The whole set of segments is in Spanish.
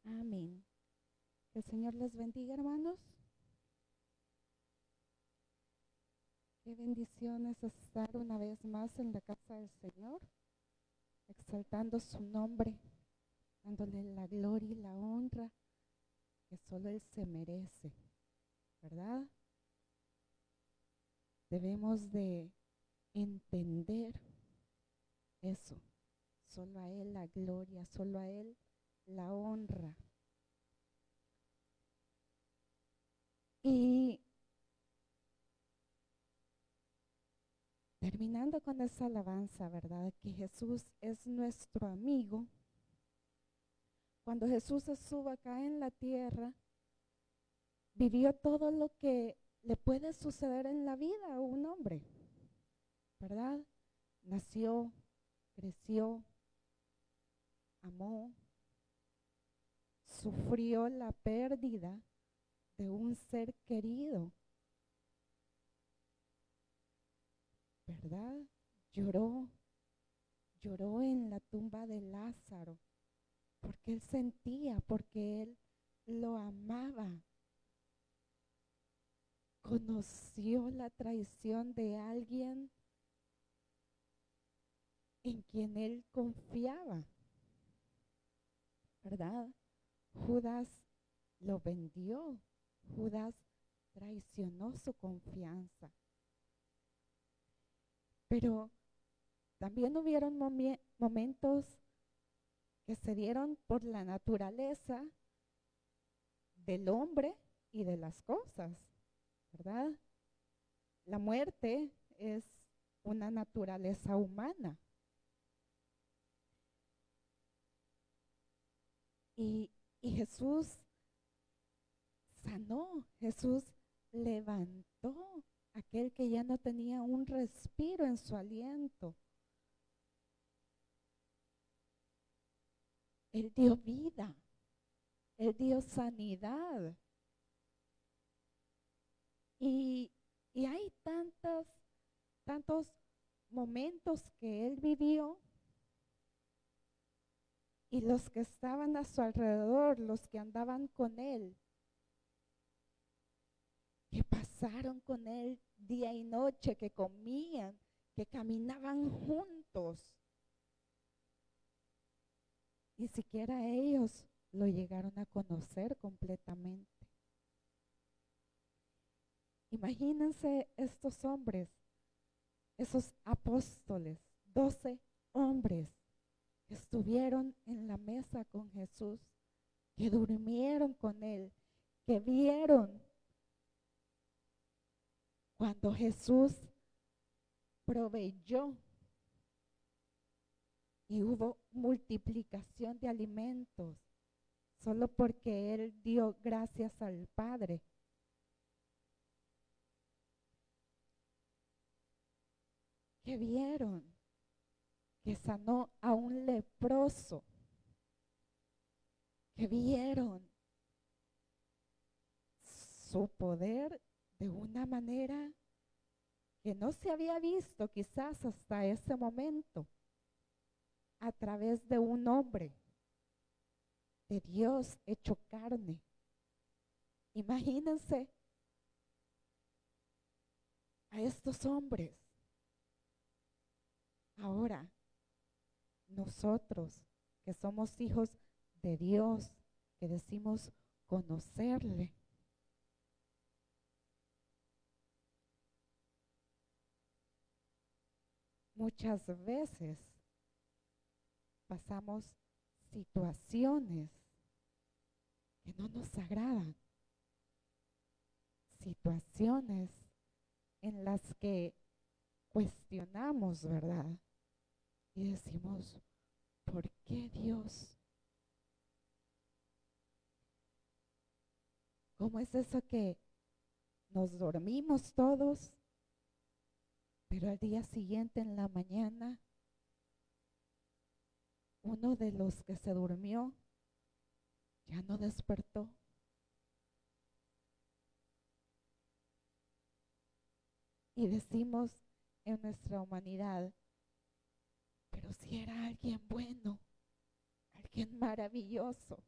Amén. Que el Señor les bendiga, hermanos. Qué bendición es estar una vez más en la casa del Señor, exaltando su nombre, dándole la gloria y la honra que solo Él se merece, ¿verdad? Debemos de entender eso. Solo a Él la gloria, solo a Él la honra. Y terminando con esa alabanza, ¿verdad? Que Jesús es nuestro amigo. Cuando Jesús estuvo acá en la tierra, vivió todo lo que le puede suceder en la vida a un hombre, ¿verdad? Nació, creció, amó, sufrió la pérdida de un ser querido, ¿verdad? Lloró, lloró en la tumba de Lázaro, porque él sentía, porque él lo amaba. Conoció la traición de alguien en quien él confiaba, ¿verdad? Judas lo vendió, Judas traicionó su confianza. Pero también hubieron momentos que se dieron por la naturaleza del hombre y de las cosas, ¿verdad? La muerte es una naturaleza humana. Y Jesús sanó, Jesús levantó a aquel que ya no tenía un respiro en su aliento. Él dio vida, Él dio sanidad. Y hay tantos momentos que Él vivió y los que estaban a su alrededor, los que andaban con Él, que pasaron con Él día y noche, que comían, que caminaban juntos. Ni siquiera ellos lo llegaron a conocer completamente. Imagínense estos hombres, esos apóstoles, 12 hombres que estuvieron en la mesa con Jesús, que durmieron con Él, que vieron cuando Jesús proveyó y hubo multiplicación de alimentos, solo porque Él dio gracias al Padre. Que vieron que sanó a un leproso, que vieron su poder de una manera que no se había visto quizás hasta ese momento, a través de un hombre, de Dios hecho carne. Imagínense a estos hombres. Ahora, nosotros que somos hijos de Dios, que decimos conocerle, muchas veces pasamos situaciones que no nos agradan, situaciones en las que cuestionamos, ¿verdad? Y decimos, ¿por qué Dios? ¿Cómo es eso que nos dormimos todos, pero al día siguiente en la mañana, uno de los que se durmió ya no despertó? Y decimos en nuestra humanidad, pero si era alguien bueno, alguien maravilloso,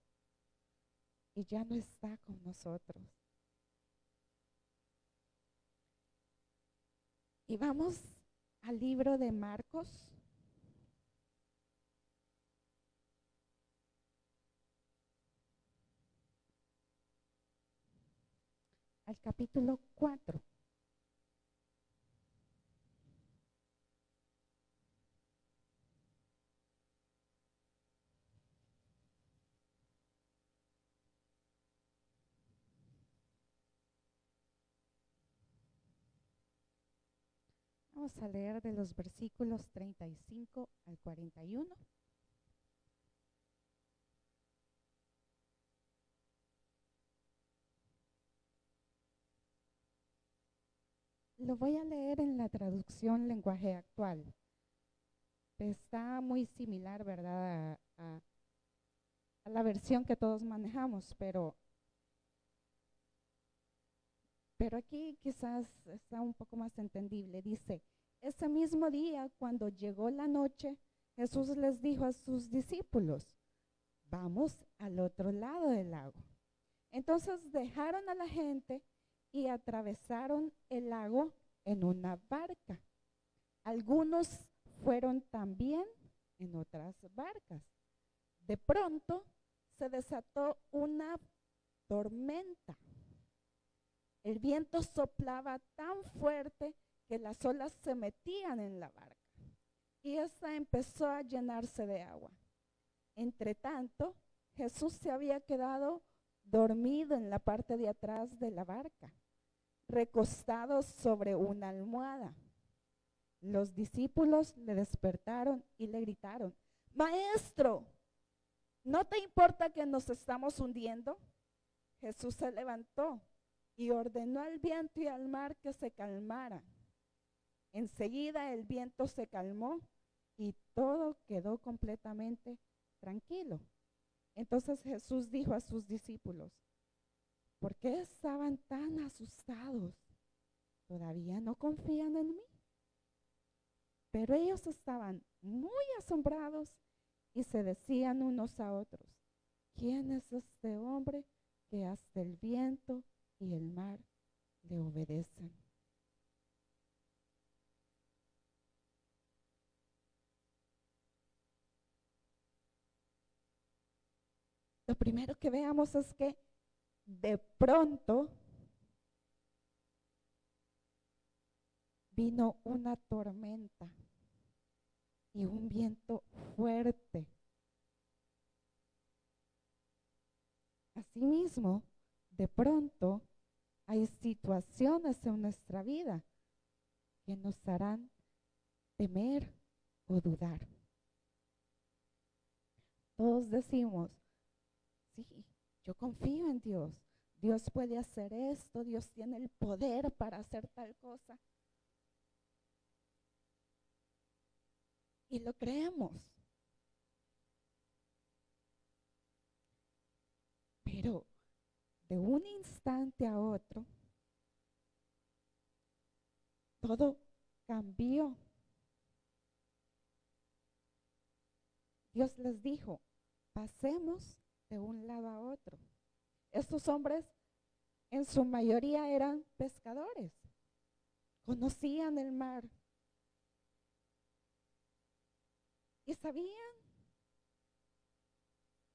y ya no está con nosotros. Y vamos al libro de Marcos. Al capítulo 4. Vamos a leer de los versículos 35 al 41. Lo voy a leer en la traducción lenguaje actual. Está muy similar, ¿verdad?, a la versión que todos manejamos, pero aquí quizás está un poco más entendible. Dice, ese mismo día, cuando llegó la noche, Jesús les dijo a sus discípulos, vamos al otro lado del lago. Entonces dejaron a la gente y atravesaron el lago en una barca. Algunos fueron también en otras barcas. De pronto se desató una tormenta. El viento soplaba tan fuerte que las olas se metían en la barca y esta empezó a llenarse de agua. Entre tanto, Jesús se había quedado dormido en la parte de atrás de la barca, recostado sobre una almohada. Los discípulos le despertaron y le gritaron, Maestro, ¿no te importa que nos estamos hundiendo? Jesús se levantó y ordenó al viento y al mar que se calmaran. Enseguida el viento se calmó y todo quedó completamente tranquilo. Entonces Jesús dijo a sus discípulos, ¿por qué estaban tan asustados? ¿Todavía no confían en mí? Pero ellos estaban muy asombrados y se decían unos a otros, ¿quién es este hombre que hasta el viento y el mar le obedecen? Lo primero que veamos es que de pronto vino una tormenta y un viento fuerte. Asimismo, de pronto hay situaciones en nuestra vida que nos harán temer o dudar. Todos decimos, sí, yo confío en Dios. Dios puede hacer esto, Dios tiene el poder para hacer tal cosa. Y lo creemos. Pero de un instante a otro, todo cambió. Dios les dijo, pasemos de un lado a otro. Estos hombres en su mayoría eran pescadores, conocían el mar y sabían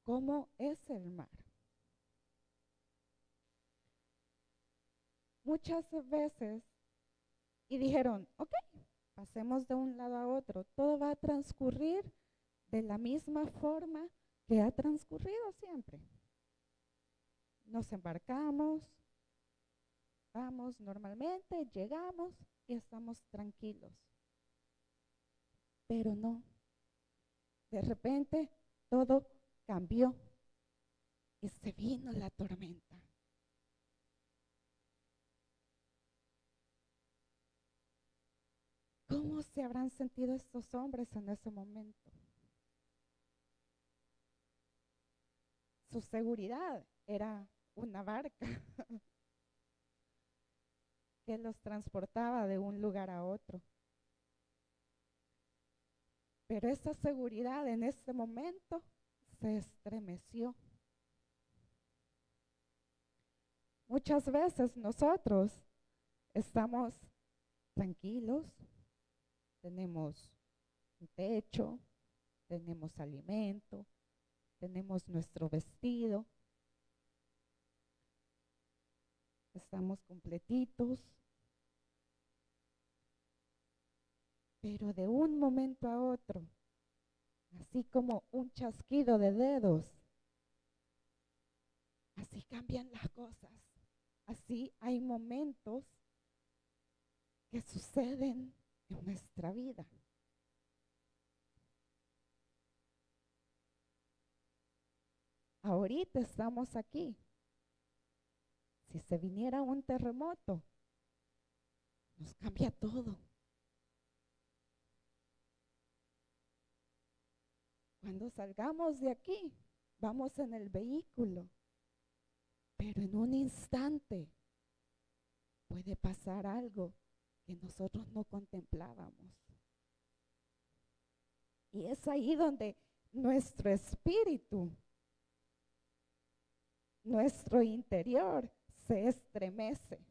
cómo es el mar. Muchas veces y dijeron, ok, pasemos de un lado a otro, todo va a transcurrir de la misma forma que ha transcurrido siempre. Nos embarcamos, vamos normalmente, llegamos y estamos tranquilos. Pero no, de repente todo cambió y se vino la tormenta. ¿Cómo se habrán sentido estos hombres en ese momento? Su seguridad era una barca que los transportaba de un lugar a otro. Pero esa seguridad en ese momento se estremeció. Muchas veces nosotros estamos tranquilos, tenemos un techo, tenemos alimento, tenemos nuestro vestido, estamos completitos, pero de un momento a otro, así como un chasquido de dedos, así cambian las cosas. Así hay momentos que suceden en nuestra vida. Ahorita estamos aquí. Si se viniera un terremoto, nos cambia todo. Cuando salgamos de aquí, vamos en el vehículo, pero en un instante puede pasar algo que nosotros no contemplábamos. Y es ahí donde nuestro espíritu, nuestro interior se estremece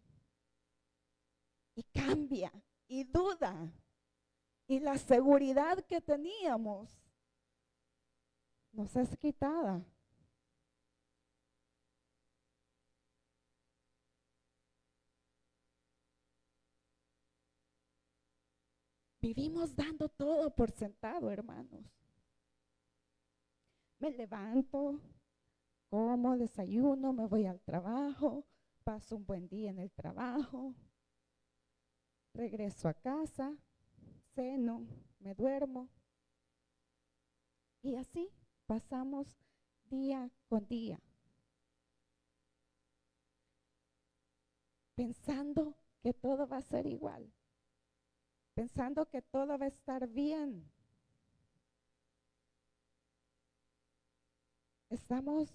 y cambia y duda. Y la seguridad que teníamos nos es quitada. Vivimos dando todo por sentado, hermanos. Me levanto, como, desayuno, me voy al trabajo, paso un buen día en el trabajo, regreso a casa, ceno, me duermo. Y así pasamos día con día, pensando que todo va a ser igual, pensando que todo va a estar bien. Estamos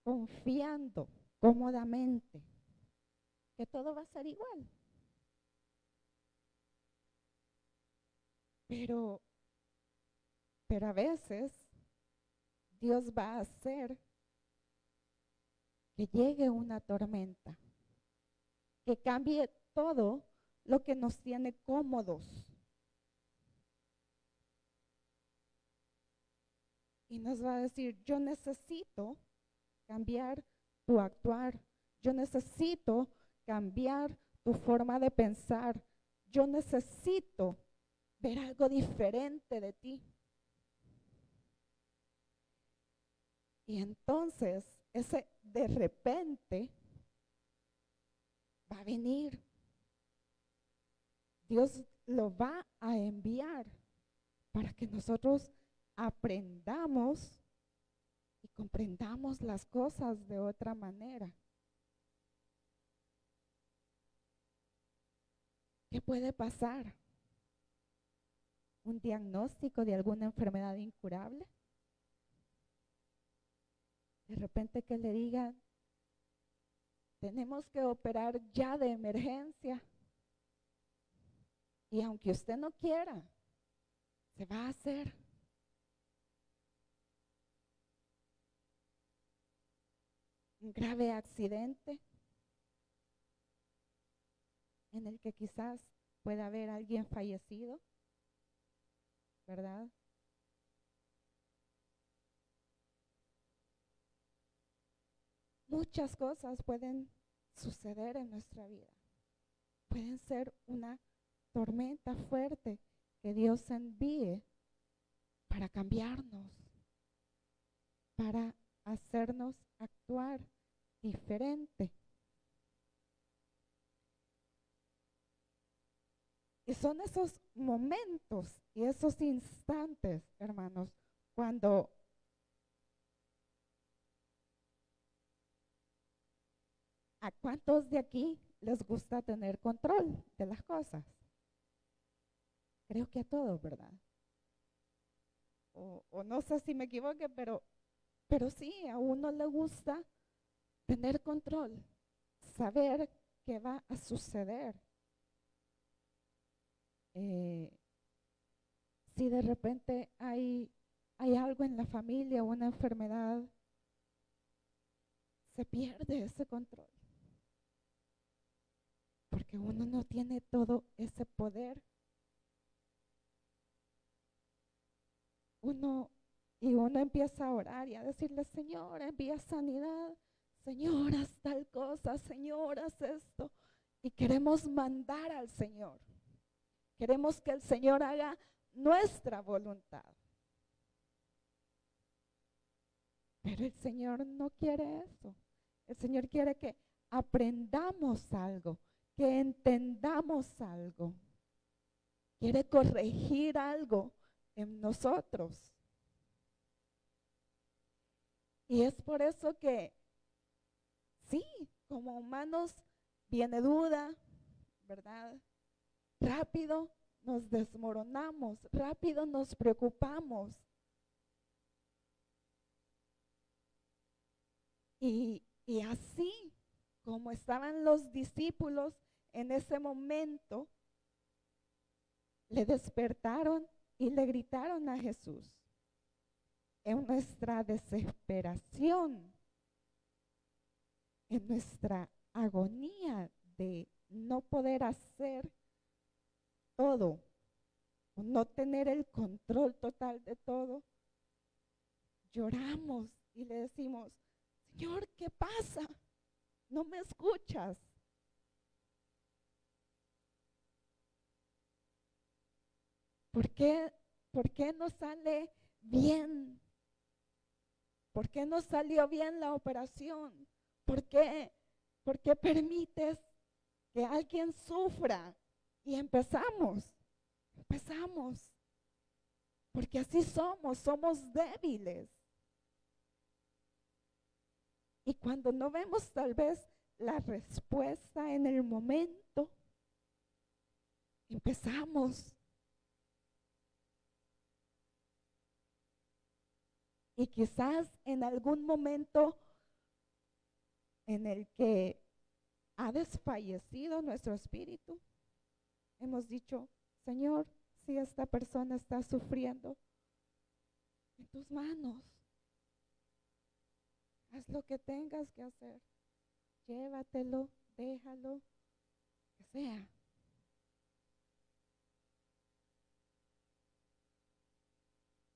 confiando cómodamente que todo va a ser igual. Pero a veces Dios va a hacer que llegue una tormenta, que cambie todo lo que nos tiene cómodos. Y nos va a decir, yo necesito cambiar tu actuar, yo necesito cambiar tu forma de pensar, yo necesito ver algo diferente de ti. Y entonces ese de repente va a venir. Dios lo va a enviar para que nosotros aprendamos y comprendamos las cosas de otra manera. ¿Qué puede pasar? ¿Un diagnóstico de alguna enfermedad incurable? De repente que le digan, tenemos que operar ya de emergencia. Y aunque usted no quiera, se va a hacer. Un grave accidente en el que quizás pueda haber alguien fallecido, ¿verdad? Muchas cosas pueden suceder en nuestra vida. Pueden ser una tormenta fuerte que Dios envíe para cambiarnos, para hacernos actuar diferente. Y son esos momentos y esos instantes, hermanos, cuando ¿a cuántos de aquí les gusta tener control de las cosas? Creo que a todos, ¿verdad? O no sé si me equivoque, pero sí, a uno le gusta tener control, saber qué va a suceder. Si de repente hay algo en la familia, una enfermedad, se pierde ese control. porque uno no tiene todo ese poder. Uno empieza a orar y a decirle, Señor, envía sanidad, Señor, haz tal cosa, Señor, haz esto. Y queremos mandar al Señor. Queremos que el Señor haga nuestra voluntad. Pero el Señor no quiere eso. El Señor quiere que aprendamos algo, que entendamos algo. Quiere corregir algo en nosotros. Y es por eso que, sí, como humanos viene duda, ¿verdad? Rápido nos desmoronamos, rápido nos preocupamos. Y así como estaban los discípulos en ese momento, le despertaron y le gritaron a Jesús. En nuestra desesperación, en nuestra agonía de no poder hacer todo, o no tener el control total de todo, lloramos y le decimos, Señor, ¿qué pasa? ¿No me escuchas? ¿Por qué no sale bien? ¿Por qué no salió bien la operación? ¿Por qué permites que alguien sufra? Y empezamos, porque así somos débiles. Y cuando no vemos tal vez la respuesta en el momento, empezamos. Y quizás en algún momento en el que ha desfallecido nuestro espíritu, hemos dicho, Señor, si esta persona está sufriendo, en tus manos, haz lo que tengas que hacer, llévatelo, déjalo, que sea.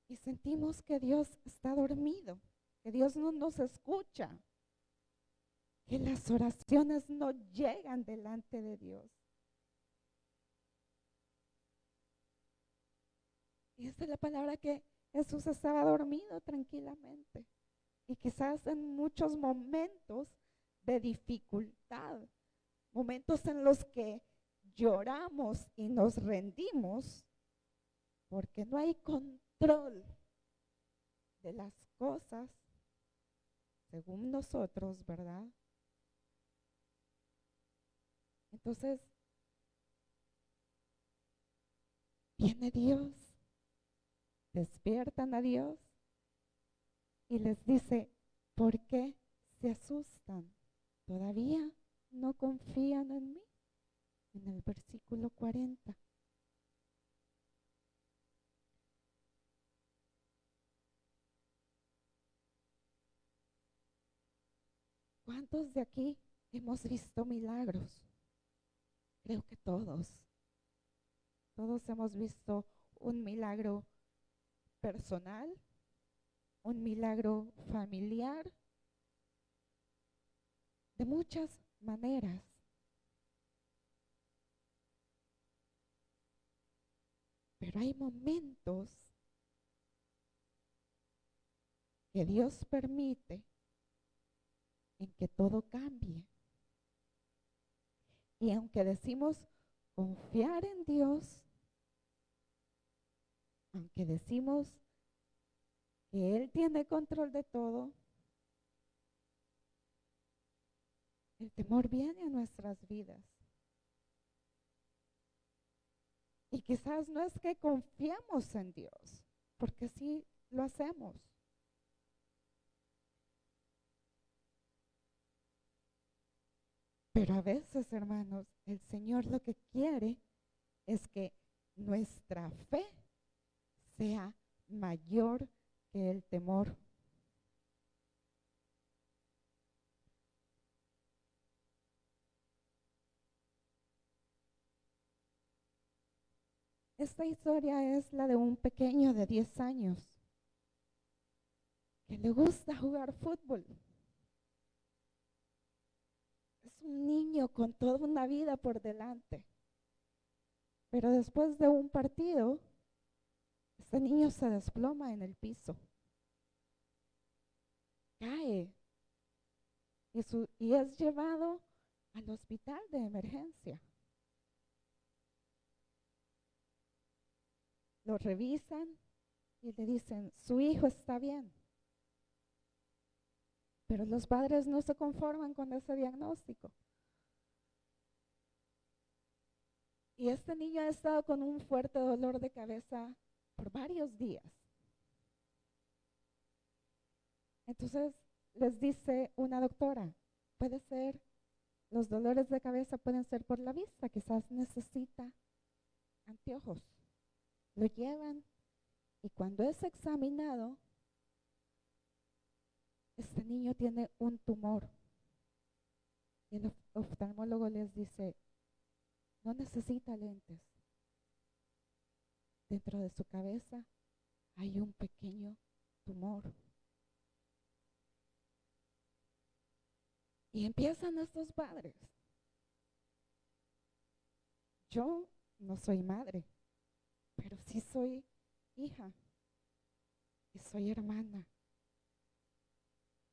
Y sentimos que Dios está dormido, que Dios no nos escucha, que las oraciones no llegan delante de Dios. Y esa es la palabra, que Jesús estaba dormido tranquilamente. Y quizás en muchos momentos de dificultad, momentos en los que lloramos y nos rendimos, porque no hay control de las cosas según nosotros, ¿verdad? Entonces, viene Dios, despiertan a Dios y les dice, ¿por qué se asustan? ¿Todavía no confían en mí? En el versículo 40. ¿Cuántos de aquí hemos visto milagros? Creo que todos. Todos hemos visto un milagro personal, un milagro familiar, de muchas maneras. Pero hay momentos que Dios permite en que todo cambie. Y aunque decimos confiar en Dios, aunque decimos que Él tiene control de todo, el temor viene a nuestras vidas. Y quizás no es que confiamos en Dios, porque sí lo hacemos. Pero a veces, hermanos, el Señor lo que quiere es que nuestra fe sea mayor que el temor. Esta historia es la de un pequeño de 10 años que le gusta jugar fútbol. Es un niño con toda una vida por delante. Pero después de un partido, este niño se desploma en el piso, cae y es llevado al hospital de emergencia. Lo revisan y le dicen, su hijo está bien. Pero los padres no se conforman con ese diagnóstico. Y este niño ha estado con un fuerte dolor de cabeza por varios días. Entonces les dice una doctora, puede ser, los dolores de cabeza pueden ser por la vista, quizás necesita anteojos. Lo llevan y cuando es examinado, este niño tiene un tumor. Y el oftalmólogo les dice, no necesita lentes. Dentro de su cabeza hay un pequeño tumor. Y empiezan estos padres. Yo no soy madre, pero sí soy hija y soy hermana.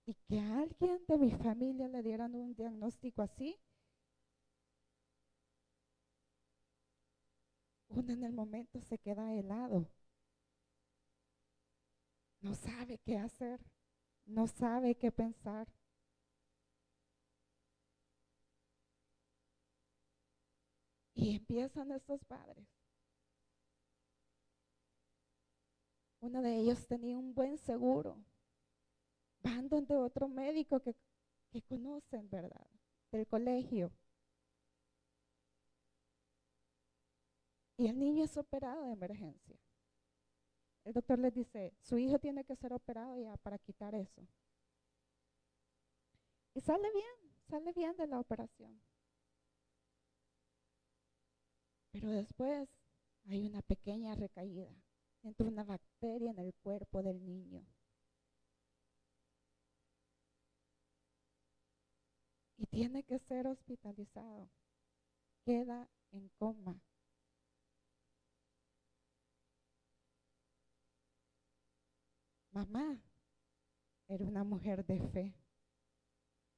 Y que a alguien de mi familia le dieran un diagnóstico así, uno en el momento se queda helado. No sabe qué hacer, no sabe qué pensar. Y empiezan estos padres. Uno de ellos tenía un buen seguro. Van donde otro médico que conocen, ¿verdad? Del colegio. Y el niño es operado de emergencia. El doctor les dice, su hijo tiene que ser operado ya para quitar eso. Y sale bien de la operación. Pero después hay una pequeña recaída. Entra una bacteria en el cuerpo del niño. Y tiene que ser hospitalizado. Queda en coma. Mamá era una mujer de fe.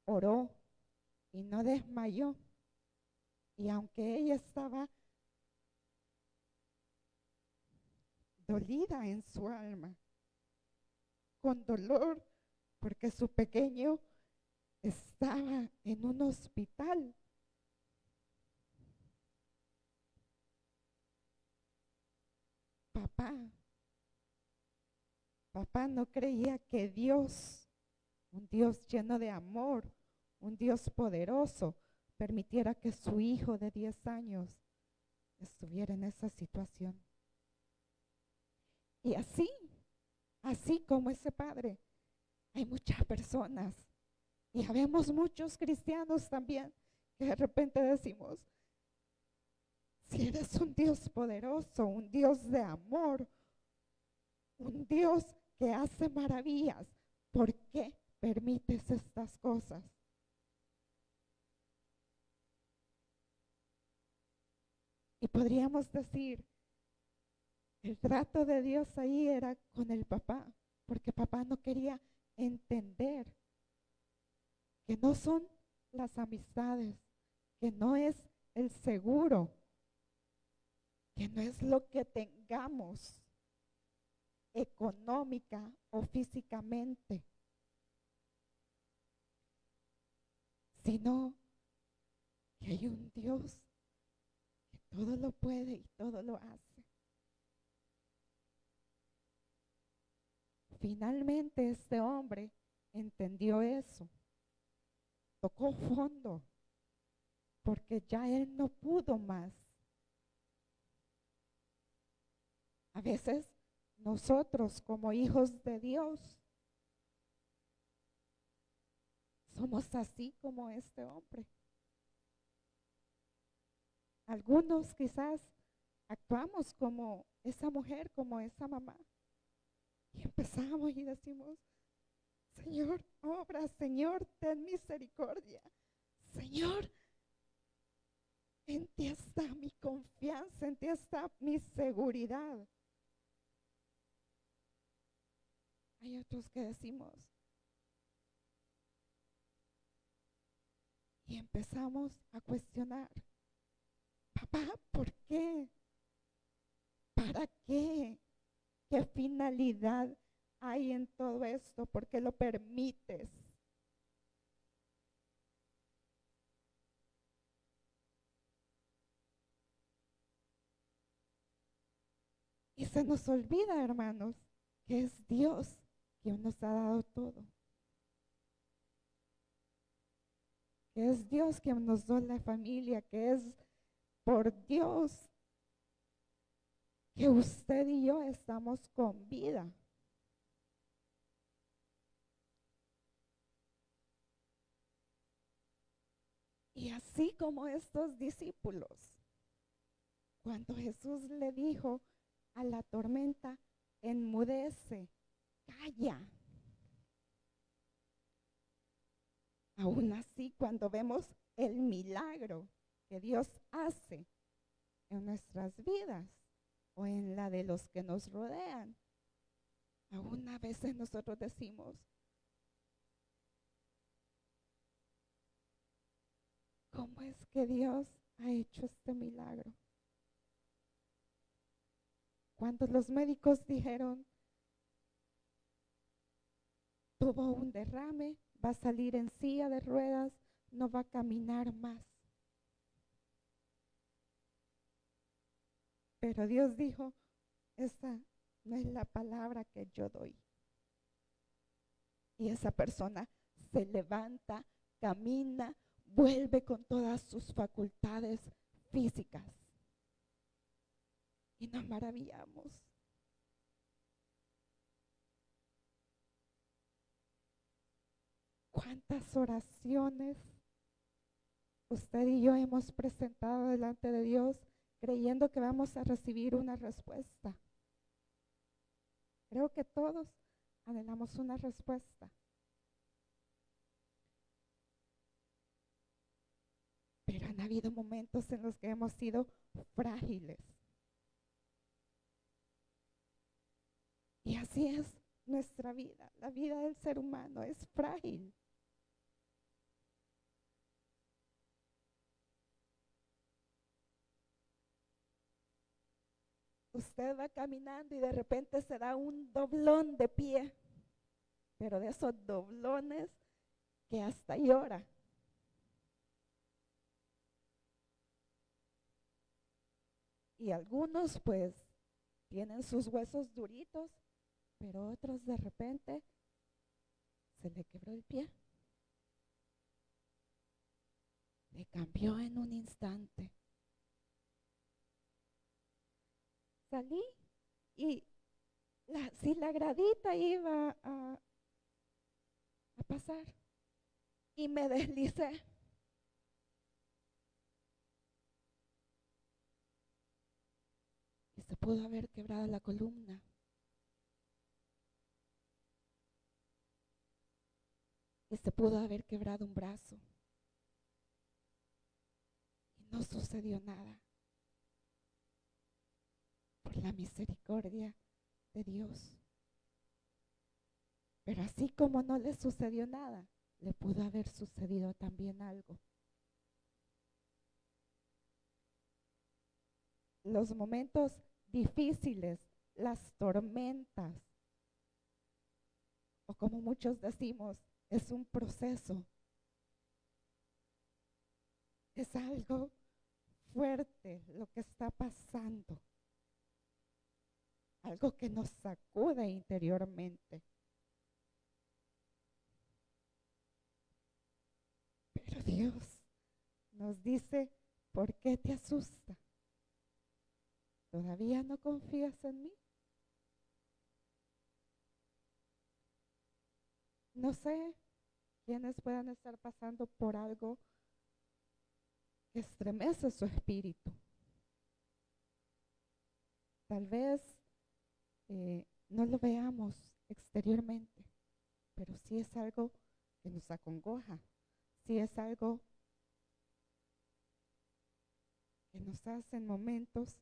Oró y no desmayó. Y aunque ella estaba dolida en su alma, con dolor, porque su pequeño estaba en un hospital. Papá no creía que Dios, un Dios lleno de amor, un Dios poderoso, permitiera que su hijo de 10 años estuviera en esa situación. Y así como ese padre, hay muchas personas y habemos muchos cristianos también que de repente decimos, si eres un Dios poderoso, un Dios de amor, un Dios que hace maravillas, ¿por qué permites estas cosas? Y podríamos decir, el trato de Dios ahí era con el papá, porque papá no quería entender que no son las amistades, que no es el seguro, que no es lo que tengamos económica o físicamente, sino que hay un Dios que todo lo puede y todo lo hace. Finalmente este hombre entendió eso, tocó fondo, porque ya él no pudo más. A veces nosotros como hijos de Dios somos así como este hombre. Algunos quizás actuamos como esa mujer, como esa mamá. Y empezamos y decimos, Señor, obra, Señor, ten misericordia. Señor, en ti está mi confianza, en ti está mi seguridad. Hay otros que decimos, y empezamos a cuestionar, papá, ¿por qué? ¿Para qué? ¿Qué finalidad hay en todo esto? ¿Por qué lo permites? Y se nos olvida, hermanos, que es Dios quien nos ha dado todo. Que es Dios quien nos da la familia, que es por Dios que usted y yo estamos con vida. Y así como estos discípulos, cuando Jesús le dijo a la tormenta, enmudece, calla. Aún así, cuando vemos el milagro que Dios hace en nuestras vidas o en la de los que nos rodean, aún a veces nosotros decimos, ¿cómo es que Dios ha hecho este milagro? Cuando los médicos dijeron, tuvo un derrame, va a salir en silla de ruedas, no va a caminar más. Pero Dios dijo, esa no es la palabra que yo doy. Y esa persona se levanta, camina, vuelve con todas sus facultades físicas. Y nos maravillamos. ¿Cuántas oraciones usted y yo hemos presentado delante de Dios creyendo que vamos a recibir una respuesta? Creo que todos anhelamos una respuesta. Pero han habido momentos en los que hemos sido frágiles. Y así es nuestra vida. La vida del ser humano es frágil. Usted va caminando y de repente se da un doblón de pie, pero de esos doblones que hasta llora. Y algunos pues tienen sus huesos duritos, pero otros de repente se le quebró el pie. Le cambió en un instante. Salí y si la gradita iba a pasar y me deslicé. Y se pudo haber quebrado la columna. Y se pudo haber quebrado un brazo. Y no sucedió nada. Por la misericordia de Dios. Pero así como no le sucedió nada, le pudo haber sucedido también algo. Los momentos difíciles, las tormentas, o como muchos decimos, es un proceso. Es algo fuerte lo que está pasando. Algo que nos sacude interiormente. Pero Dios nos dice, ¿por qué te asusta? ¿Todavía no confías en mí? No sé quiénes puedan estar pasando por algo que estremece su espíritu. tal vez no lo veamos exteriormente, pero sí es algo que nos acongoja, sí es algo que nos hace en momentos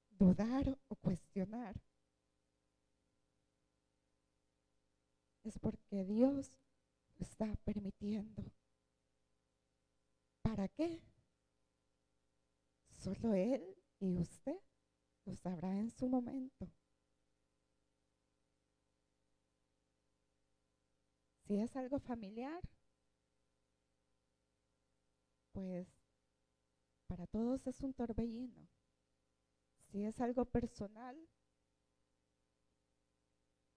dudar o cuestionar. Es porque Dios lo está permitiendo. ¿Para qué? Solo Él y usted lo sabrá en su momento. Si es algo familiar, pues para todos es un torbellino. Si es algo personal,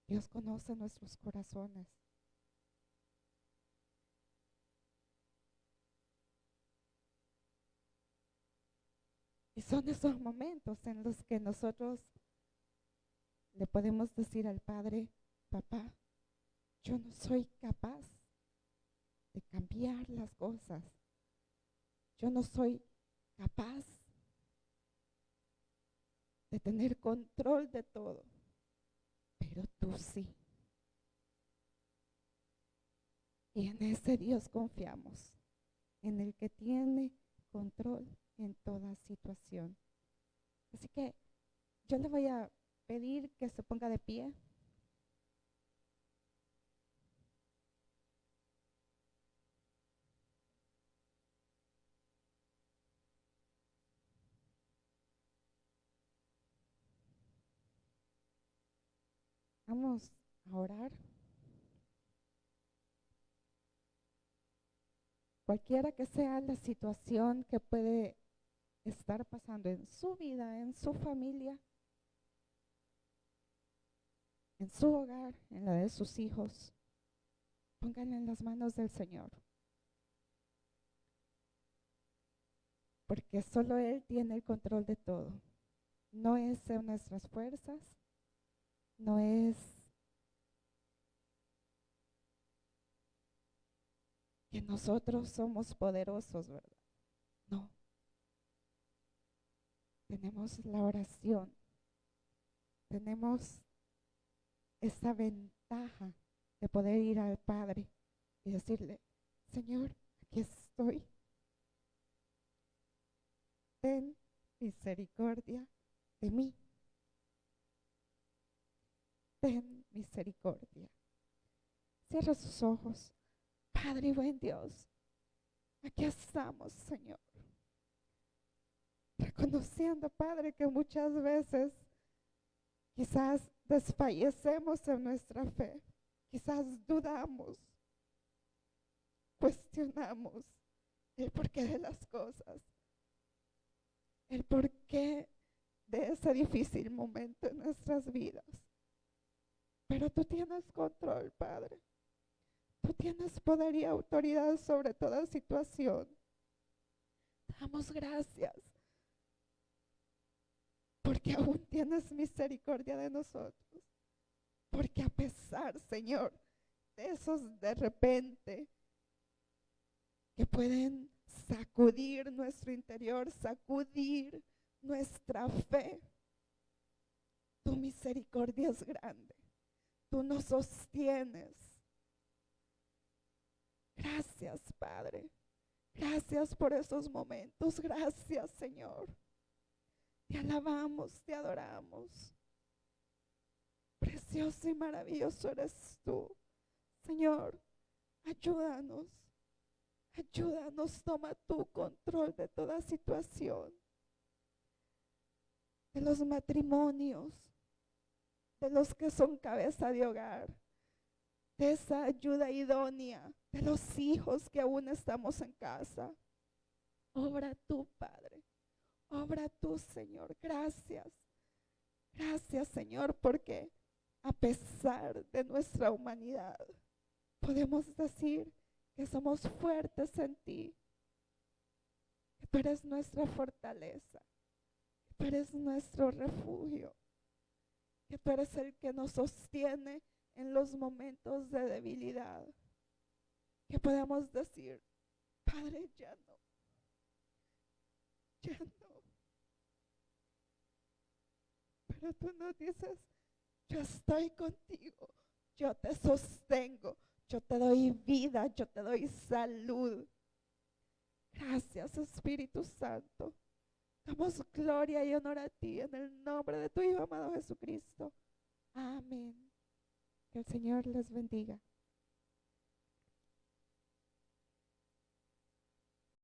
Dios conoce nuestros corazones. Y son esos momentos en los que nosotros le podemos decir al Padre: papá, yo no soy capaz de cambiar las cosas. Yo no soy capaz de tener control de todo, pero tú sí. Y en ese Dios confiamos, en el que tiene control en toda situación. Así que yo le voy a pedir que se ponga de pie. Vamos a orar. Cualquiera que sea la situación que puede estar pasando en su vida, en su familia, en su hogar, en la de sus hijos, pónganla en las manos del Señor. Porque solo Él tiene el control de todo. No es en nuestras fuerzas, no es que nosotros somos poderosos, ¿verdad? No. Tenemos la oración, tenemos esa ventaja de poder ir al Padre y decirle: Señor, aquí estoy. Ten misericordia de mí. Ten misericordia. Cierra sus ojos. Padre y buen Dios, aquí estamos, Señor. Reconociendo, Padre, que muchas veces quizás desfallecemos en nuestra fe. Quizás dudamos, cuestionamos el porqué de las cosas, el porqué de ese difícil momento en nuestras vidas. Pero tú tienes control, Padre. Tú tienes poder y autoridad sobre toda situación. Damos gracias porque aún tienes misericordia de nosotros. Porque a pesar, Señor, de esos de repente que pueden sacudir nuestro interior, sacudir nuestra fe, tu misericordia es grande. Tú nos sostienes. Gracias, Padre. Gracias por esos momentos. Gracias, Señor. Te alabamos, te adoramos. Precioso y maravilloso eres tú. Señor, ayúdanos. Ayúdanos, toma tu control de toda situación. De los matrimonios, de los que son cabeza de hogar, de esa ayuda idónea, de los hijos que aún estamos en casa. Obra tú, Padre. Obra tú, Señor. Gracias. Gracias, Señor, porque a pesar de nuestra humanidad, podemos decir que somos fuertes en ti, que tú eres nuestra fortaleza, que tú eres nuestro refugio, que tú eres el que nos sostiene en los momentos de debilidad, que podamos decir: Padre, ya no, Pero tú nos dices, yo estoy contigo, yo te sostengo, yo te doy vida, yo te doy salud. Gracias, Espíritu Santo. Damos gloria y honor a ti en el nombre de tu Hijo amado Jesucristo. Amén. Que el Señor les bendiga.